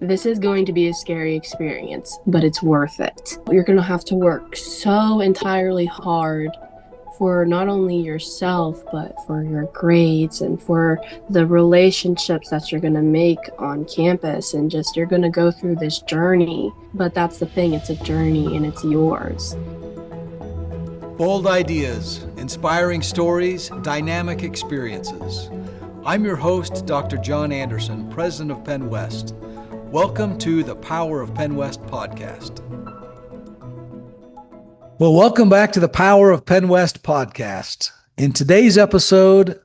This is going to be a scary experience, but it's worth it. You're going to have to work so entirely hard for not only yourself, but for your grades and for the relationships that you're going to make on campus. And just, you're going to go through this journey. But that's the thing, it's a journey and it's yours. Bold ideas, inspiring stories, dynamic experiences. I'm your host, Dr. John Anderson, president of PennWest. Welcome to the Power of PennWest podcast. Well, welcome back to the Power of PennWest podcast. In today's episode,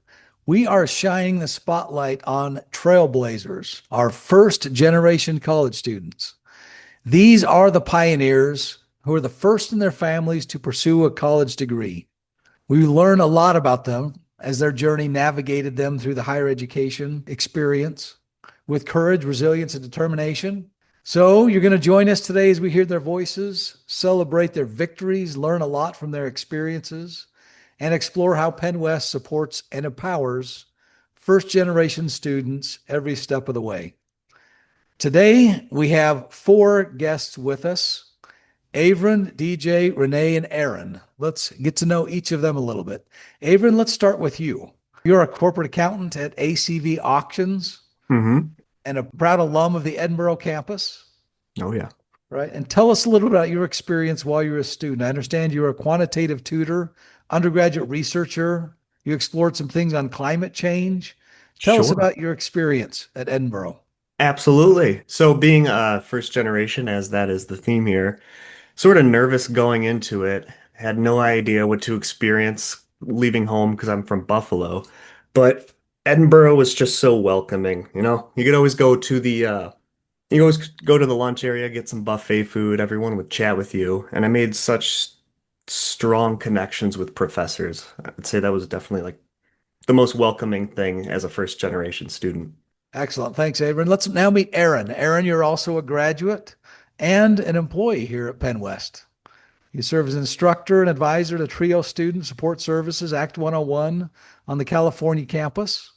we are shining the spotlight on trailblazers, our first generation college students. These are the pioneers who are the first in their families to pursue a college degree. We learn a lot about them as their journey navigated them through the higher education experience with courage, resilience, and determination. So you're going to join us today as we hear their voices, celebrate their victories, learn a lot from their experiences, and explore how PennWest supports and empowers first-generation students every step of the way. Today, we have 4 guests with us: Avryn, DJ, Renee, and Aaron. Let's get to know each of them a little bit. Avryn, let's start with you. You're a corporate accountant at ACV Auctions. Mm-hmm. And a proud alum of the Edinboro campus. Oh, yeah. Right. And tell us a little bit about your experience while you were a student. I understand you were a quantitative tutor, undergraduate researcher. You explored some things on climate change. Tell us about your experience at Edinboro. Absolutely. So being a first generation, as that is the theme here, sort of nervous going into it, had no idea what to experience leaving home because I'm from Buffalo. But Edinboro was just so welcoming. You could always go to the lunch area, get some buffet food. Everyone would chat with you. And I made such strong connections with professors. I'd say that was definitely like the most welcoming thing as a first generation student. Excellent. Thanks, Avryn. Let's now meet Aaron. Aaron, you're also a graduate and an employee here at PennWest. You serve as an instructor and advisor to TRIO Student Support Services, Act 101 on the California campus.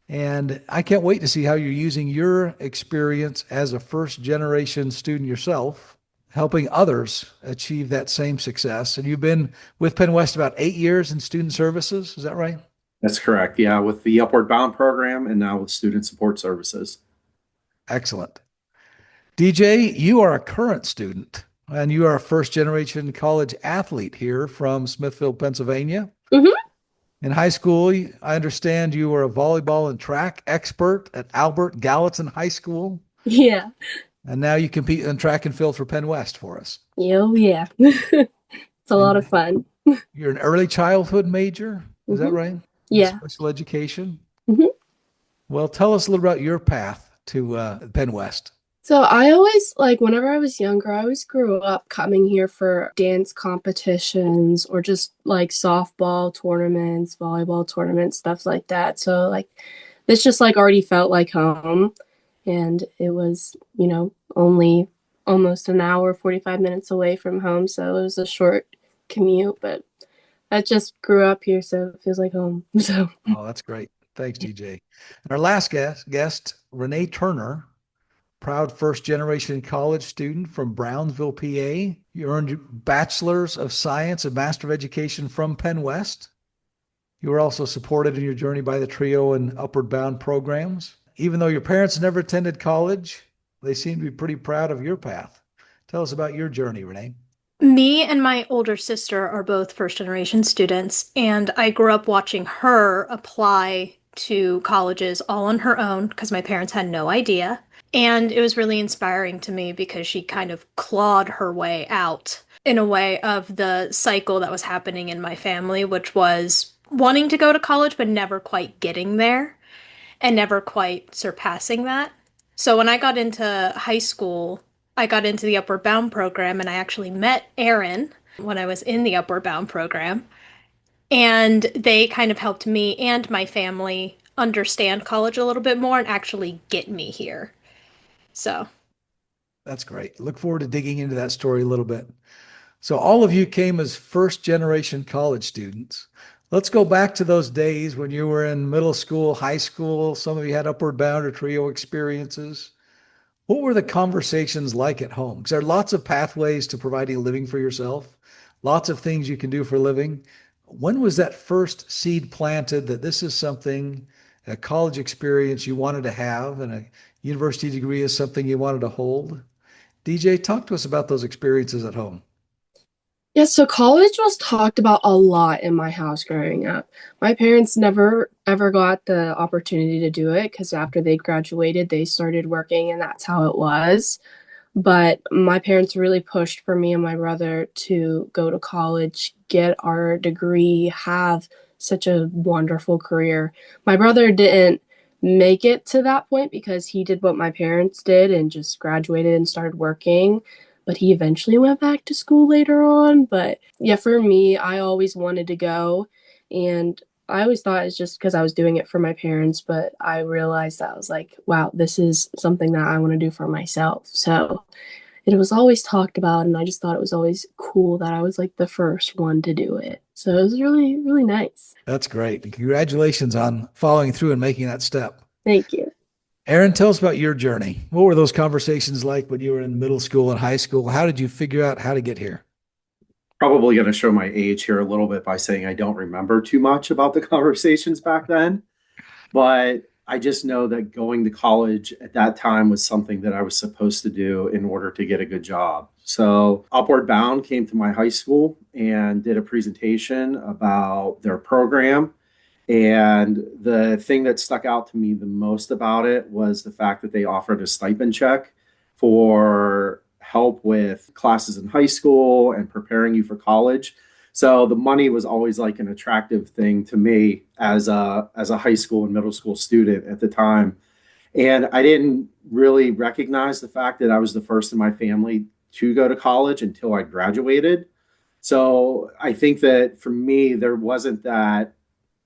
And I can't wait to see how you're using your experience as a first-generation student yourself, helping others achieve that same success. And you've been with PennWest about 8 years in student services. Is that right? That's correct. Yeah, with the Upward Bound program and now with Student Support Services. Excellent. DJ, you are a current student, and you are a first-generation college athlete here from Smithfield, Pennsylvania. Mm-hmm. In high school, I understand you were a volleyball and track expert at Albert Gallatin High School. Yeah. And now you compete in track and field for PennWest for us. Oh, yeah. It's a lot of fun. You're an early childhood major. Is that right? Yeah. Special education. Mm-hmm. Well, tell us a little about your path to PennWest. So I always, whenever I was younger, I always grew up coming here for dance competitions or just softball tournaments, volleyball tournaments, stuff like that. So this just already felt like home. And it was, only almost an hour, 45 minutes away from home. So it was a short commute, but I just grew up here. So it feels like home. So. Oh, that's great. Thanks, DJ. And our last guest, Renee Turner, proud first-generation college student from Brownsville, PA. You earned your Bachelor's of Science and Master of Education from PennWest. You were also supported in your journey by the TRIO and Upward Bound programs. Even though your parents never attended college, they seem to be pretty proud of your path. Tell us about your journey, Renee. Me and my older sister are both first-generation students, and I grew up watching her apply to colleges all on her own because my parents had no idea. And it was really inspiring to me because she kind of clawed her way out in a way of the cycle that was happening in my family, which was wanting to go to college, but never quite getting there and never quite surpassing that. So when I got into high school, I got into the Upward Bound program, and I actually met Aaron when I was in the Upward Bound program. And they kind of helped me and my family understand college a little bit more and actually get me here. So that's great. Look forward to digging into that story a little bit. So all of you came as first generation college students. Let's go back to those days when you were in middle school, high school. Some of you had Upward Bound or TRIO experiences. What were the conversations like at home? Because there are lots of pathways to providing a living for yourself, lots of things you can do for a living. When was that first seed planted that this is something, a college experience you wanted to have, and a university degree is something you wanted to hold? DJ, talk to us about those experiences at home. Yeah, so college was talked about a lot in my house growing up. My parents never ever got the opportunity to do it because after they graduated, they started working, and that's how it was. But my parents really pushed for me and my brother to go to college, get our degree, have such a wonderful career. My brother didn't make it to that point because he did what my parents did and just graduated and started working. But he eventually went back to school later on. But yeah, for me, I always wanted to go. And I always thought it's just because I was doing it for my parents, but I realized that I was like, wow, this is something that I want to do for myself. So it was always talked about, and I just thought it was always cool that I was like the first one to do it. So it was really, really nice. That's great. Congratulations on following through and making that step. Thank you. Avryn, tell us about your journey. What were those conversations like when you were in middle school and high school? How did you figure out how to get here? Probably going to show my age here a little bit by saying I don't remember too much about the conversations back then, but I just know that going to college at that time was something that I was supposed to do in order to get a good job. So Upward Bound came to my high school and did a presentation about their program. And the thing that stuck out to me the most about it was the fact that they offered a stipend check for help with classes in high school and preparing you for college. So the money was always like an attractive thing to me as a high school and middle school student at the time. And I didn't really recognize the fact that I was the first in my family to go to college until I graduated. So I think that for me, there wasn't that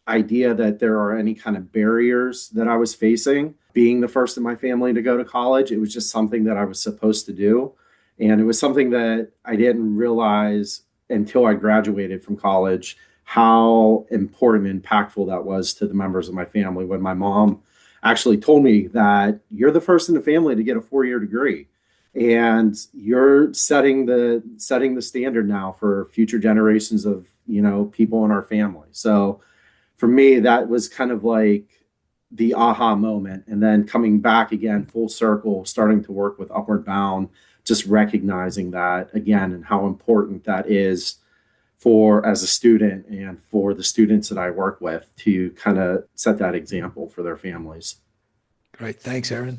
idea that there are any kind of barriers that I was facing being the first in my family to go to college. It was just something that I was supposed to do. And it was something that I didn't realize until I graduated from college how important and impactful that was to the members of my family when my mom actually told me that you're the first in the family to get a 4-year degree and you're setting the standard now for future generations of people in our family. So for me, that was kind of like the aha moment. And then coming back again, full circle, starting to work with Upward Bound, just recognizing that again and how important that is for as a student and for the students that I work with to kind of set that example for their families. Great. Thanks, Avryn.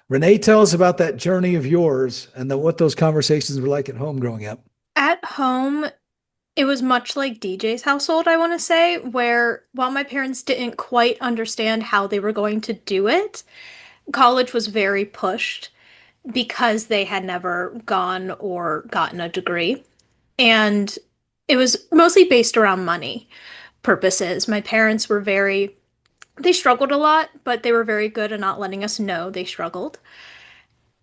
Renee, tell us about that journey of yours and what those conversations were like at home growing up. At home, it was much like DJ's household, I want to say, where while my parents didn't quite understand how they were going to do it, college was very pushed because they had never gone or gotten a degree. And it was mostly based around money purposes. My parents were they struggled a lot, but they were very good at not letting us know they struggled.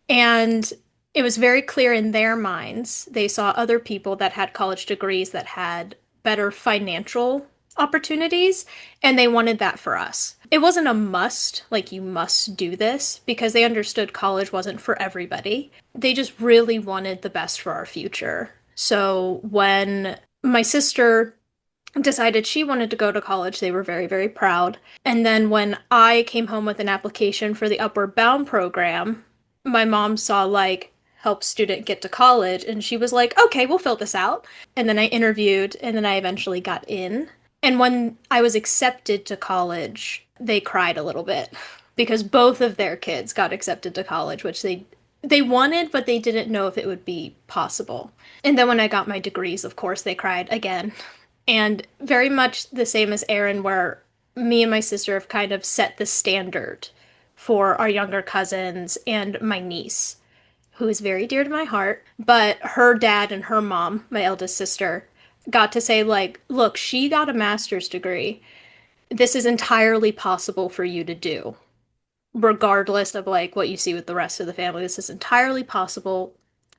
And it was very clear in their minds. They saw other people that had college degrees that had better financial opportunities, and they wanted that for us. It wasn't a must, like you must do this, because they understood college wasn't for everybody. They just really wanted the best for our future. So when my sister decided she wanted to go to college, they were very, very proud. And then when I came home with an application for the Upward Bound program, my mom saw like help student get to college and she was like, okay, we'll fill this out. And then I interviewed and then I eventually got in. And when I was accepted to college, they cried a little bit because both of their kids got accepted to college, which they wanted, but they didn't know if it would be possible. And then when I got my degrees, of course, they cried again. And very much the same as Avryn, where me and my sister have kind of set the standard for our younger cousins and my niece, who is very dear to my heart. But her dad and her mom, my eldest sister, got to say, like, look, she got a master's degree. This is entirely possible for you to do, regardless of like what you see with the rest of the family. This is entirely possible,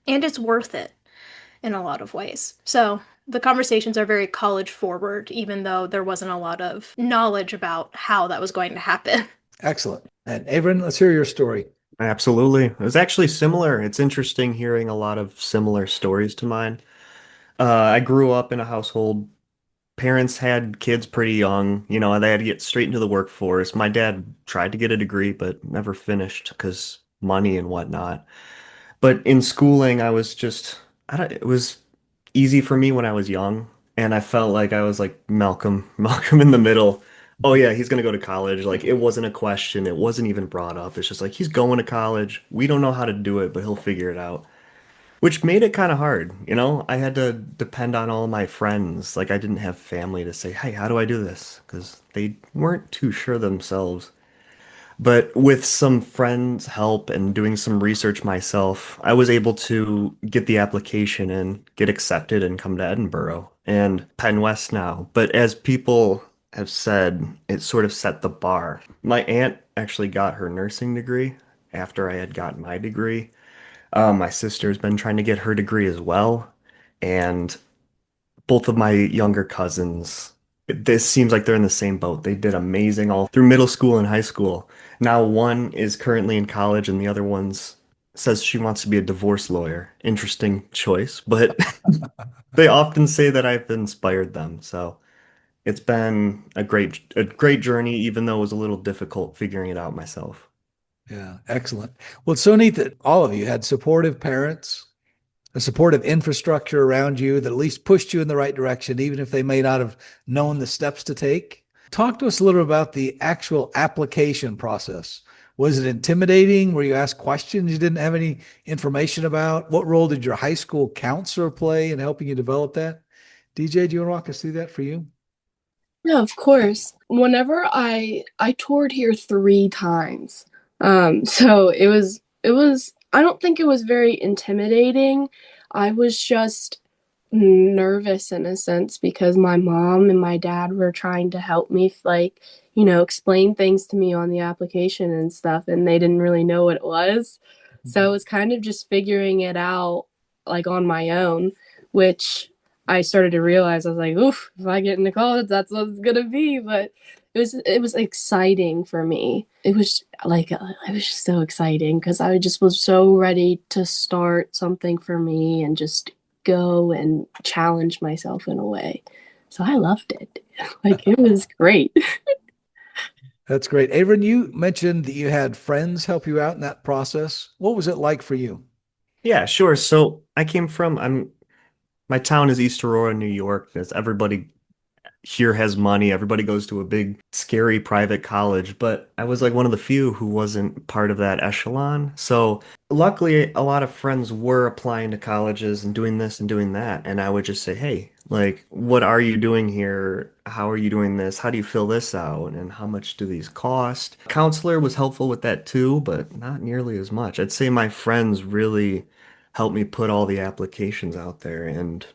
and it's worth it in a lot of ways. So the conversations are very college forward, even though there wasn't a lot of knowledge about how that was going to happen. Excellent. And Avryn, let's hear your story. Absolutely. It was actually similar. It's interesting hearing a lot of similar stories to mine. I grew up in a household, parents had kids pretty young, they had to get straight into the workforce. My dad tried to get a degree, but never finished because money and whatnot. But in schooling, I don't, it was easy for me when I was young, and I felt like I was like Malcolm, Malcolm in the middle. Oh yeah, he's gonna go to college. Like it wasn't a question. It wasn't even brought up. It's just like he's going to college. We don't know how to do it, but he'll figure it out. Which made it kind of hard. I had to depend on all my friends. Like I didn't have family to say, "Hey, how do I do this?" Because they weren't too sure themselves. But with some friends' help and doing some research myself, I was able to get the application and get accepted and come to Edinboro and PennWest now. But as people have said, it sort of set the bar. My aunt actually got her nursing degree after I had gotten my degree. My sister's been trying to get her degree as well. And both of my younger cousins, this seems like they're in the same boat. They did amazing all through middle school and high school. Now one is currently in college and the other one's says she wants to be a divorce lawyer. Interesting choice, but they often say that I've inspired them. So it's been a great journey, even though it was a little difficult figuring it out myself. Yeah, excellent. Well, it's so neat that all of you had supportive parents, a supportive infrastructure around you that at least pushed you in the right direction, even if they may not have known the steps to take. Talk to us a little about the actual application process. Was it intimidating? Were you asked questions you didn't have any information about? What role did your high school counselor play in helping you develop that? DJ, do you want to walk us through that for you? Yeah, of course. Whenever I toured here 3 times. So it was I don't think it was very intimidating. I was just nervous in a sense because my mom and my dad were trying to help me like, explain things to me on the application and stuff, and they didn't really know what it was. So it was kind of just figuring it out like on my own, which I started to realize I was like, oof, if I get into college, that's what it's gonna be. But it was exciting for me. It was like it was just so exciting because I just was so ready to start something for me and just go and challenge myself in a way. So I loved it. Like it was great. That's great. Avryn, you mentioned that you had friends help you out in that process. What was it like for you? Yeah, sure. So my town is East Aurora, New York. As everybody here has money. Everybody goes to a big, scary private college, but I was like one of the few who wasn't part of that echelon. So luckily, a lot of friends were applying to colleges and doing this and doing that. And I would just say, hey, like, what are you doing here? How are you doing this? How do you fill this out? And how much do these cost? Counselor was helpful with that too, but not nearly as much. I'd say my friends really helped me put all the applications out there and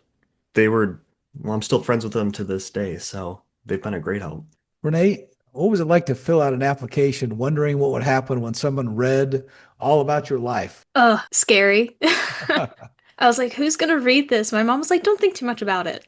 they were, well, I'm still friends with them to this day, so they've been a great help. Renee, what was it like to fill out an application wondering what would happen when someone read all about your life? Scary. I was like, who's gonna read this? My mom was like, don't think too much about it.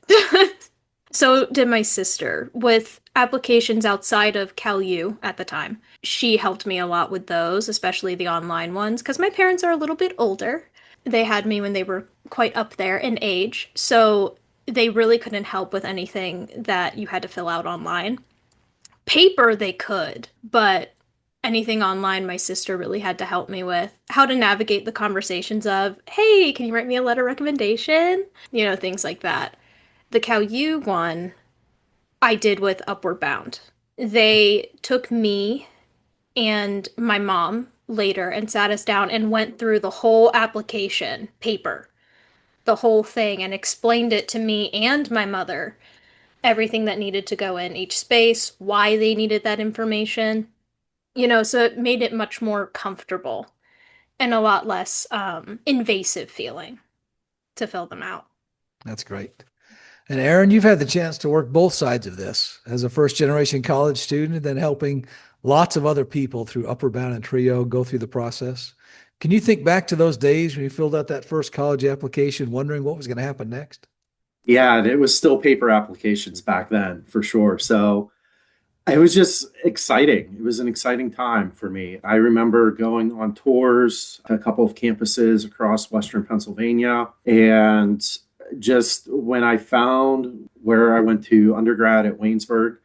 So did my sister with applications outside of Cal U at the time. She helped me a lot with those, especially the online ones, because my parents are a little bit older. They had me when they were quite up there in age, so they really couldn't help with anything that you had to fill out online. Paper they could, but anything online my sister really had to help me with. How to navigate the conversations of, hey, can you write me a letter recommendation? Things like that. The Cal U one I did with Upward Bound. They took me and my mom later and sat us down and went through the whole application paper, the whole thing, and explained it to me and my mother, everything that needed to go in each space, why they needed that information. So it made it much more comfortable and a lot less invasive feeling to fill them out. That's great. And Aaron, you've had the chance to work both sides of this as a first generation college student and then helping lots of other people through Upward Bound and Trio go through the process. Can you think back to those days when you filled out that first college application, wondering what was going to happen next? Yeah, and it was still paper applications back then for sure. So It was just exciting. It was an exciting time for me. I remember going on tours to a couple of campuses across Western Pennsylvania. And just when I found where I went to undergrad at Waynesburg,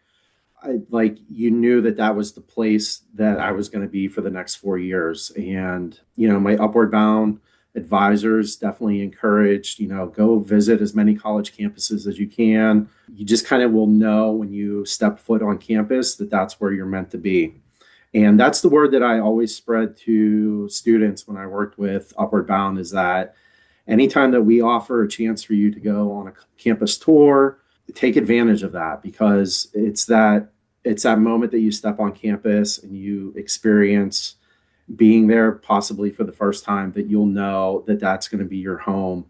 you knew that that was the place that I was going to be for the next 4 years. And, my upward bound advisors definitely encouraged, go visit as many college campuses as you can. You just kind of will know when you step foot on campus that that's where you're meant to be. And that's the word that I always spread to students when I worked with Upward Bound is that anytime that we offer a chance for you to go on a campus tour, take advantage of that because it's that moment that you step on campus and you experience being there possibly for the first time that you'll know that that's going to be your home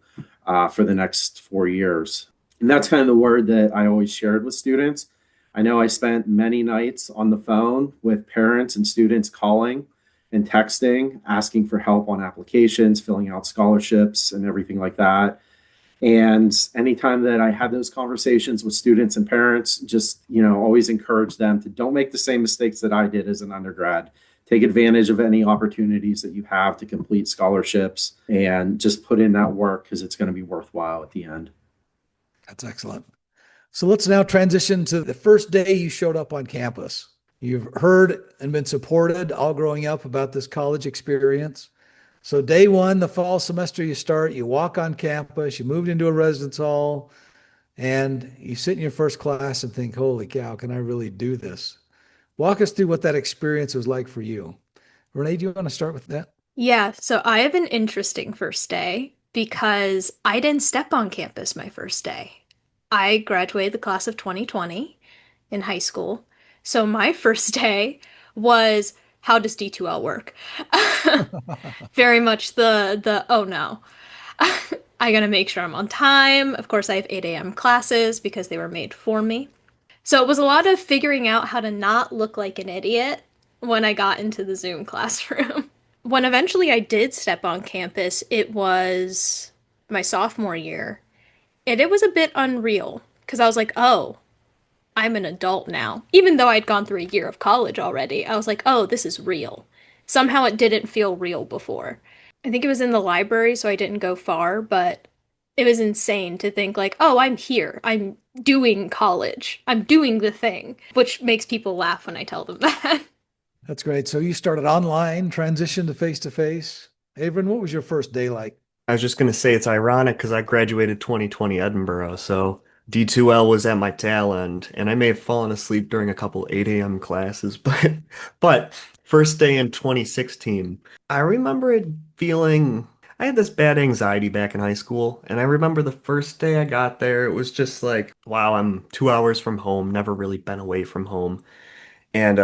for the next 4 years. And that's kind of the word that I always shared with students. I know I spent many nights on the phone with parents and students calling and texting, asking for help on applications, filling out scholarships, and everything like that. And anytime that I had those conversations with students and parents, just, always encourage them to don't make the same mistakes that I did as an undergrad. Take advantage of any opportunities that you have to complete scholarships and just put in that work because it's going to be worthwhile at the end. That's excellent. So let's now transition to the first day you showed up on campus. You've heard and been supported all growing up about this college experience. So day one, the fall semester, you start, you walk on campus, you moved into a residence hall, and you sit in your first class and think, holy cow, can I really do this? Walk us through what that experience was like for you. Renee, do you want to start with that? Yeah, so I have an interesting first day because I didn't step on campus my first day. I graduated the class of 2020 in high school. So my first day was how does D2L work? Very much the oh no. I gotta make sure I'm on time. Of course, I have 8 a.m. classes because they were made for me. So it was a lot of figuring out how to not look like an idiot when I got into the Zoom classroom. When eventually I did step on campus, it was my sophomore year. And it was a bit unreal because I was like, oh, I'm an adult now. Even though I'd gone through a year of college already, I was like, oh, this is real. Somehow it didn't feel real before. I think it was in the library, so I didn't go far, but it was insane to think like, oh, I'm here. I'm doing college. I'm doing the thing, which makes people laugh when I tell them that. That's great. So you started online, transitioned to face-to-face. Avryn, what was your first day like? I was just going to say it's ironic because I graduated 2020 Edinboro, so D2L was at my tail end, and I may have fallen asleep during a couple 8 a.m. classes, but first day in 2016, I remember it feeling I had this bad anxiety back in high school, and I remember the first day I got there, it was just like, wow, I'm 2 hours from home, never really been away from home, and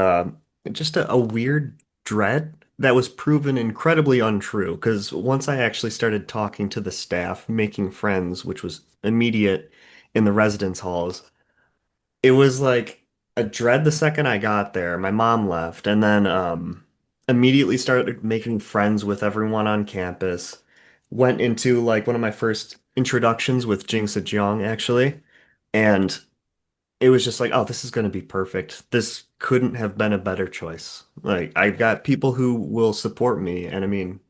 just a weird dread that was proven incredibly untrue because once I actually started talking to the staff, making friends, which was immediate in the residence halls, it was like a dread the second I got there. My mom left, and then immediately started making friends with everyone on campus. Went into like one of my first introductions with Jing Sejong, actually, and it was just like, oh, this is going to be perfect. This couldn't have been a better choice. Like, I've got people who will support me. And I mean,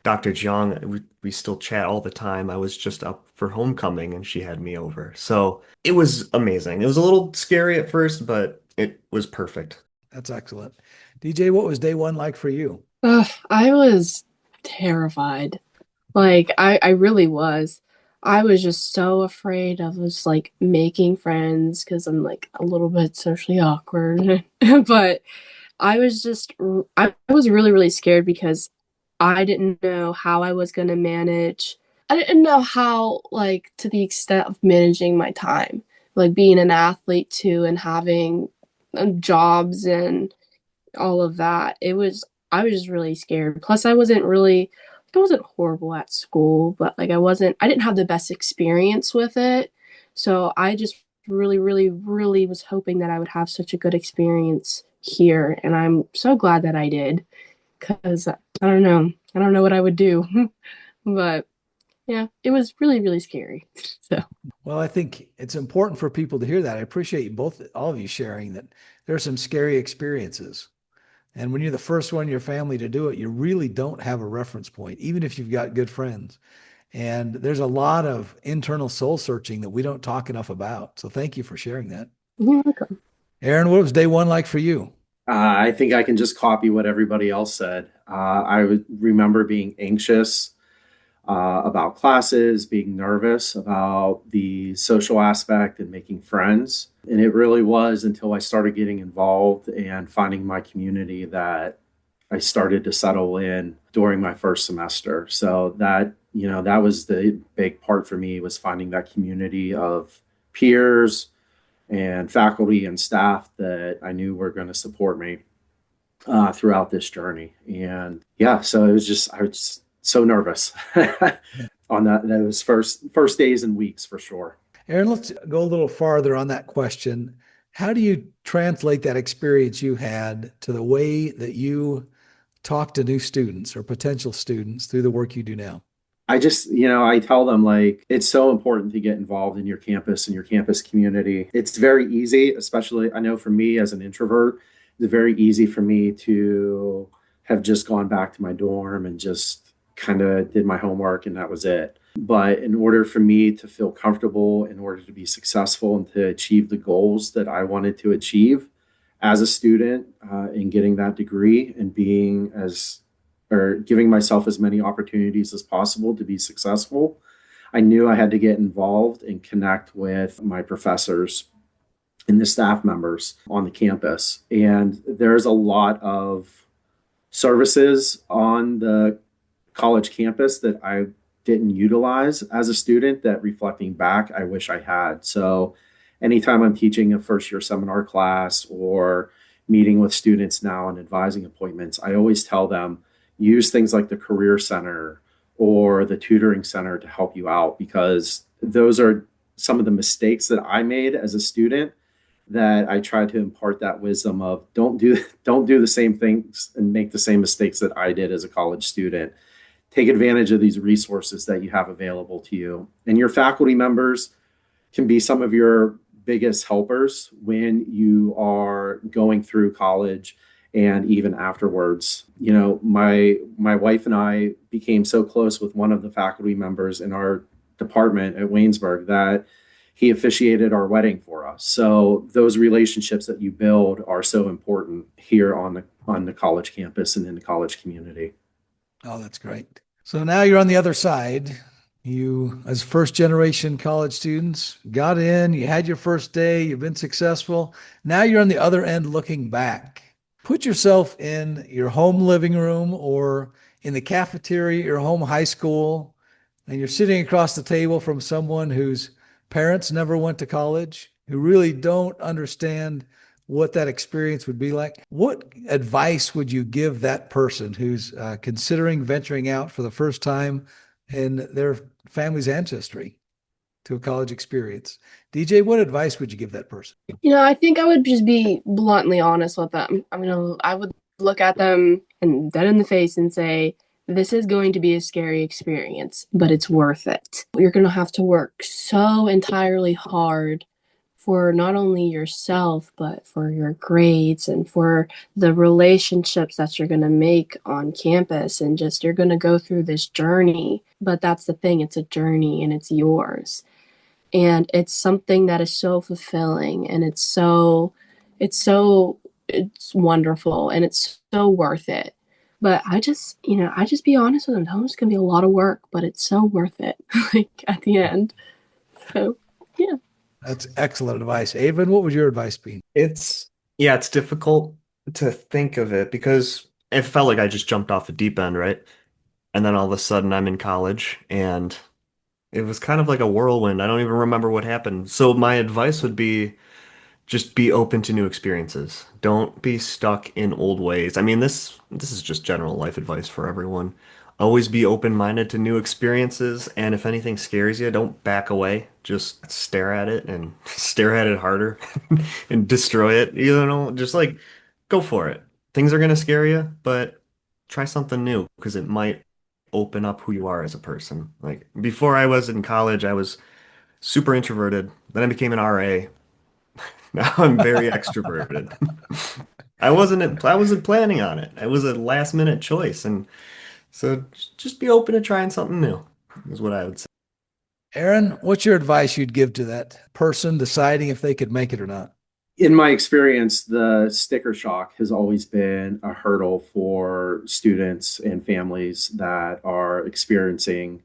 Dr. Jiang, we still chat all the time. I was just up for homecoming and she had me over. So it was amazing. It was a little scary at first, but it was perfect. That's excellent. DJ, what was day one like for you? I was terrified. Like I really was. I was just so afraid of just like making friends because I'm like a little bit socially awkward. But I was really, really scared because I didn't know how I was going to manage. I didn't know how, like, to the extent of managing my time, like being an athlete too and having jobs and all of that. I was just really scared. Plus, I wasn't horrible at school, but like I didn't have the best experience with it. So I just really, really, really was hoping that I would have such a good experience here. And I'm so glad that I did because I don't know. I don't know what I would do. But Yeah, it was really, really scary. So, Well, I think it's important for people to hear that. I appreciate all of you sharing that there are some scary experiences. And when you're the first one in your family to do it, you really don't have a reference point, even if you've got good friends. And there's a lot of internal soul searching that we don't talk enough about. So thank you for sharing that. you're welcome. Aaron, what was day one like for you? I think I can just copy what everybody else said. I would remember being anxious about classes, being nervous about the social aspect and making friends. And it really was until I started getting involved and finding my community that I started to settle in during my first semester. So that, that was the big part for me, was finding that community of peers and faculty and staff that I knew were going to support me throughout this journey. And yeah, so I was so nervous on those first days and weeks for sure. Aaron, let's go a little farther on that question. How do you translate that experience you had to the way that you talk to new students or potential students through the work you do now? I tell them, like, it's so important to get involved in your campus and your campus community. It's very easy, especially I know for me as an introvert, it's very easy for me to have just gone back to my dorm and just kind of did my homework and that was it. But in order for me to feel comfortable, in order to be successful and to achieve the goals that I wanted to achieve as a student in getting that degree and being as or giving myself as many opportunities as possible to be successful, I knew I had to get involved and connect with my professors and the staff members on the campus. And there's a lot of services on the college campus that I didn't utilize as a student that, reflecting back, I wish I had. So anytime I'm teaching a first year seminar class or meeting with students now and advising appointments, I always tell them, use things like the career center or the tutoring center to help you out, because those are some of the mistakes that I made as a student, that I try to impart that wisdom of don't do the same things and make the same mistakes that I did as a college student. Take advantage of these resources that you have available to you. And your faculty members can be some of your biggest helpers when you are going through college and even afterwards. My wife and I became so close with one of the faculty members in our department at Waynesburg that he officiated our wedding for us. So those relationships that you build are so important here on the college campus and in the college community. Oh, that's great. So now you're on the other side. You, as first generation college students, got in, you had your first day, you've been successful. Now you're on the other end looking back. Put yourself in your home living room or in the cafeteria at your home high school, and you're sitting across the table from someone whose parents never went to college, who really don't understand what that experience would be like. What advice would you give that person who's considering venturing out for the first time in their family's ancestry to a college experience? DJ, what advice would you give that person? I think I would just be bluntly honest with them. I would look at them and dead in the face and say, this is going to be a scary experience, but it's worth it. You're going to have to work so entirely hard for not only yourself, but for your grades and for the relationships that you're going to make on campus. And just, you're going to go through this journey. But that's the thing, it's a journey and it's yours. And it's something that is so fulfilling, and it's wonderful, and it's so worth it. But I just be honest with them. Tell them it's going to be a lot of work, but it's so worth it, like at the end. So, yeah. That's excellent advice. Avryn, what would your advice be? It's difficult to think of it because it felt like I just jumped off a deep end, right? And then all of a sudden I'm in college and it was kind of like a whirlwind. I don't even remember what happened. So my advice would be just be open to new experiences. Don't be stuck in old ways. I mean, this is just general life advice for everyone. Always be open-minded to new experiences, and if anything scares you, don't back away. Just stare at it and stare at it harder and destroy it. Just like go for it. Things are gonna scare you, but try something new because it might open up who you are as a person. Like before I was in college, I was super introverted. Then I became an RA. Now I'm very extroverted. I wasn't planning on it. It was a last minute choice. And so just be open to trying something new is what I would say. Avryn, what's your advice you'd give to that person deciding if they could make it or not? In my experience, the sticker shock has always been a hurdle for students and families that are experiencing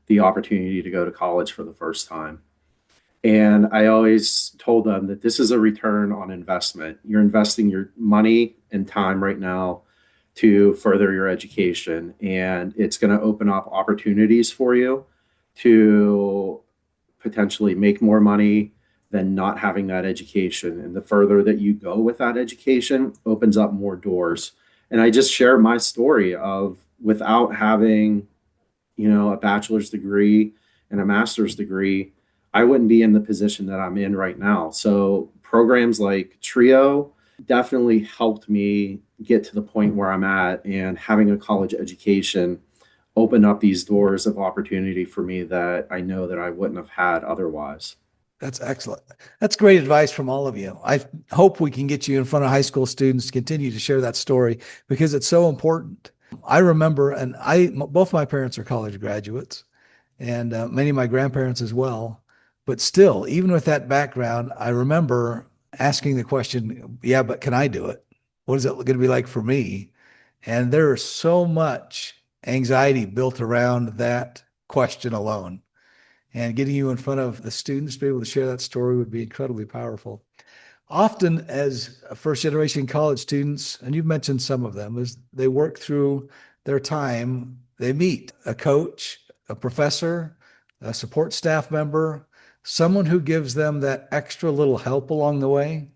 the opportunity to go to college for the first time. And I always told them that this is a return on investment. You're investing your money and time right now to further your education, and it's going to open up opportunities for you to potentially make more money than not having that education. And the further that you go with that education opens up more doors. And I just share my story of without having, a bachelor's degree and a master's degree, I wouldn't be in the position that I'm in right now. So programs like Trio definitely helped me get to the point where I'm at, and having a college education opened up these doors of opportunity for me that I know that I wouldn't have had otherwise. That's excellent. That's great advice from all of you. I hope we can get you in front of high school students to continue to share that story because it's so important. I remember, and both my parents are college graduates, and many of my grandparents as well. But still, even with that background, I remember asking the question, yeah, but can I do it? What is it going to be like for me? And there's so much anxiety built around that question alone. And getting you in front of the students to be able to share that story would be incredibly powerful. Often, as first generation college students, and you've mentioned some of them, as they work through their time, they meet a coach, a professor, a support staff member, someone who gives them that extra little help along the way.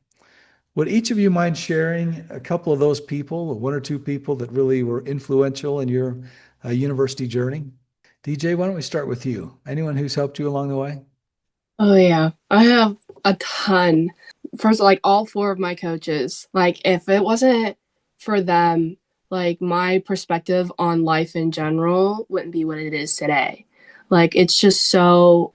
Would each of you mind sharing a couple of those people, one or two people that really were influential in your university journey? DJ, why don't we start with you? Anyone who's helped you along the way? Oh yeah, I have a ton. First, like all four of my coaches, like if it wasn't for them, like my perspective on life in general wouldn't be what it is today. Like it's just so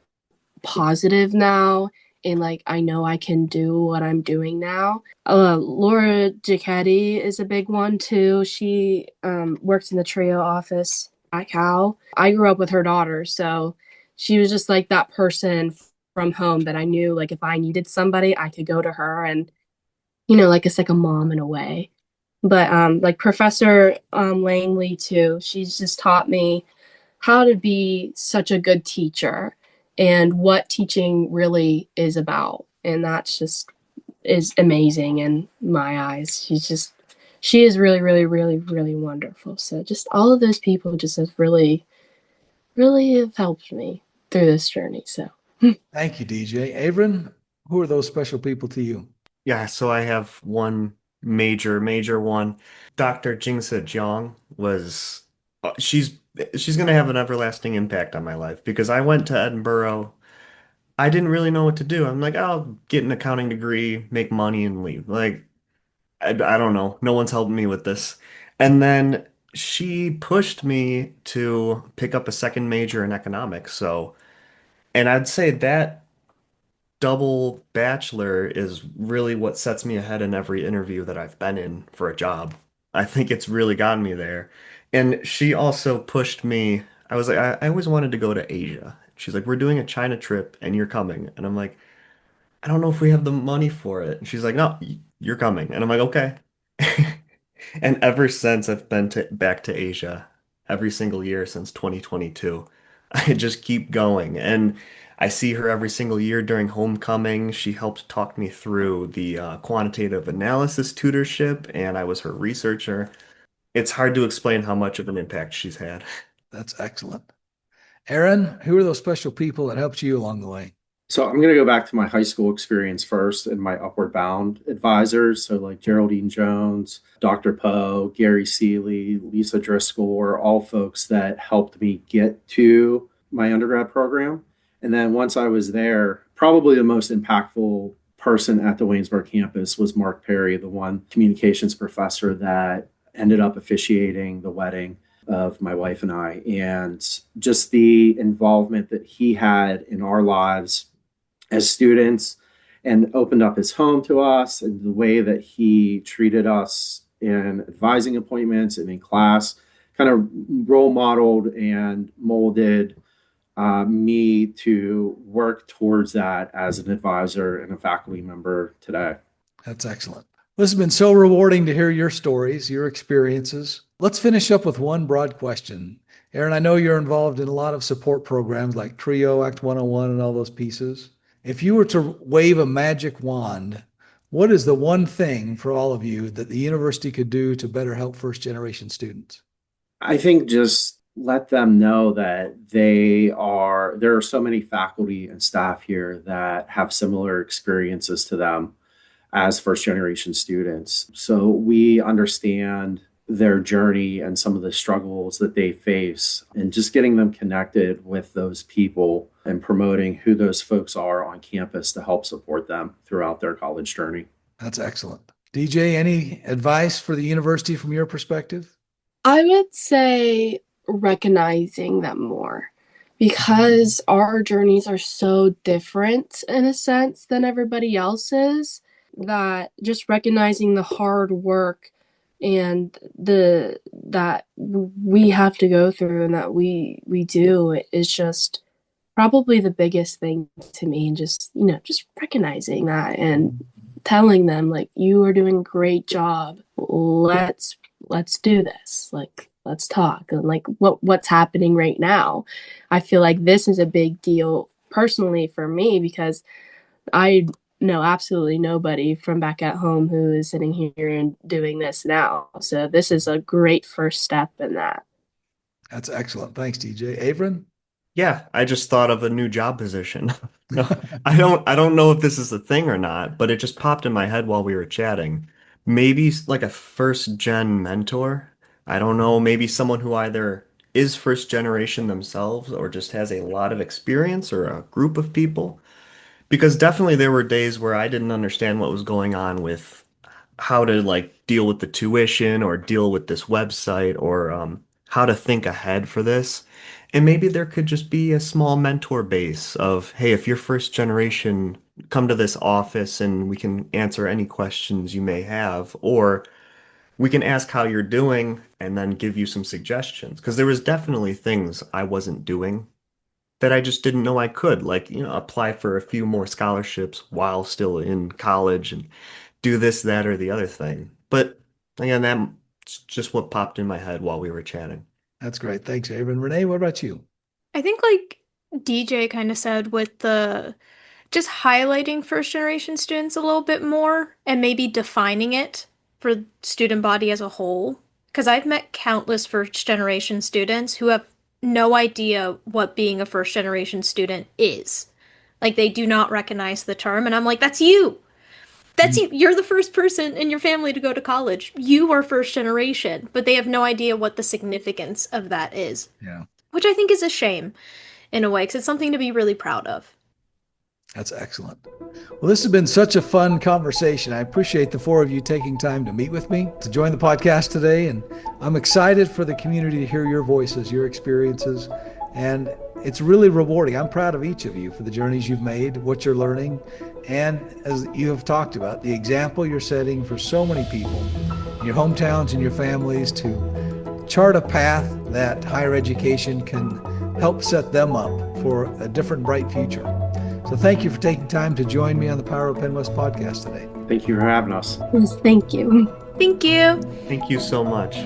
positive now, and like I know I can do what I'm doing now. Laura Giacchetti is a big one too. She works in the Trio office at Cal. I grew up with her daughter, so she was just like that person from home that I knew like if I needed somebody, I could go to her, and like it's like a mom in a way. But like Professor Langley too, she's just taught me how to be such a good teacher and what teaching really is about. And that's just is amazing in my eyes. She is really, really, really, really wonderful. So just all of those people just have really, really have helped me through this journey. So Thank you, DJ. Avryn, who are those special people to you? Yeah, so I have one major one. Dr. Jingsa Jiang was she's going to have an everlasting impact on my life because I went to Edinboro. I didn't really know what to do. I'm like, I'll get an accounting degree, make money, and leave. Like, I don't know. No one's helping me with this. And then she pushed me to pick up a second major in economics. So, and I'd say that double bachelor is really what sets me ahead in every interview that I've been in for a job. I think it's really gotten me there. And she also pushed me. I was like, I always wanted to go to Asia. She's like, we're doing a China trip and you're coming. And I'm like, I don't know if we have the money for it. And she's like, no, you're coming. And I'm like, okay. And ever since I've been back to Asia, every single year since 2022, I just keep going. And I see her every single year during homecoming. She helped talk me through the quantitative analysis tutorship, and I was her researcher. It's hard to explain how much of an impact she's had. That's excellent. Avryn, who are those special people that helped you along the way? So I'm going to go back to my high school experience first and my upward bound advisors. So like Geraldine Jones, Dr. Poe, Gary Seeley, Lisa Driscoll are all folks that helped me get to my undergrad program. And then once I was there, probably the most impactful person at the Waynesburg campus was Mark Perry, the one communications professor that ended up officiating the wedding of my wife and I, and just the involvement that he had in our lives as students, and opened up his home to us, and the way that he treated us in advising appointments and in class kind of role modeled and molded me to work towards that as an advisor and a faculty member today. That's excellent. This has been so rewarding to hear your stories, your experiences. Let's finish up with one broad question. Avryn, I know you're involved in a lot of support programs like TRIO, Act 101, and all those pieces. If you were to wave a magic wand, what is the one thing for all of you that the university could do to better help first generation students? I think just let them know that there are so many faculty and staff here that have similar experiences to them as first generation students. So we understand their journey and some of the struggles that they face, and just getting them connected with those people and promoting who those folks are on campus to help support them throughout their college journey. That's excellent. DJ, any advice for the university from your perspective? I would say recognizing them more, because our journeys are so different in a sense than everybody else's, that just recognizing the hard work and that we have to go through and that we do is just probably the biggest thing to me. And just recognizing that and telling them, like, you are doing a great job. Let's do this. Like, let's talk. And like what's happening right now. I feel like this is a big deal personally for me, because I know absolutely nobody from back at home who is sitting here and doing this now. So this is a great first step in that. That's excellent. Thanks, DJ. Avryn? Yeah, I just thought of a new job position. No, I don't know if this is a thing or not, but it just popped in my head while we were chatting. Maybe like a first gen mentor. I don't know, maybe someone who either is first generation themselves or just has a lot of experience, or a group of people. Because definitely there were days where I didn't understand what was going on with how to like deal with the tuition or deal with this website, or how to think ahead for this. And maybe there could just be a small mentor base of, hey, if you're first generation, come to this office and we can answer any questions you may have, or we can ask how you're doing and then give you some suggestions. Because there was definitely things I wasn't doing that I just didn't know I could, like, apply for a few more scholarships while still in college and do this, that, or the other thing. But again, that's just what popped in my head while we were chatting. That's great. Thanks, Avryn. Renee, what about you? I think like DJ kind of said, with the just highlighting first generation students a little bit more and maybe defining it for student body as a whole. Because I've met countless first generation students who have no idea what being a first generation student is. Like, they do not recognize the term, and I'm like, that's you. That's you. You're the first person in your family to go to college. You are first generation, but they have no idea what the significance of that is. Yeah. Which I think is a shame in a way, because it's something to be really proud of. That's excellent. Well, this has been such a fun conversation. I appreciate the four of you taking time to meet with me, to join the podcast today. And I'm excited for the community to hear your voices, your experiences. And it's really rewarding. I'm proud of each of you for the journeys you've made, what you're learning. And as you have talked about, the example you're setting for so many people in your hometowns and your families to chart a path that higher education can help set them up for a different, bright future. So thank you for taking time to join me on the Power of PennWest podcast today. Thank you for having us. Yes, thank you. Thank you. Thank you so much.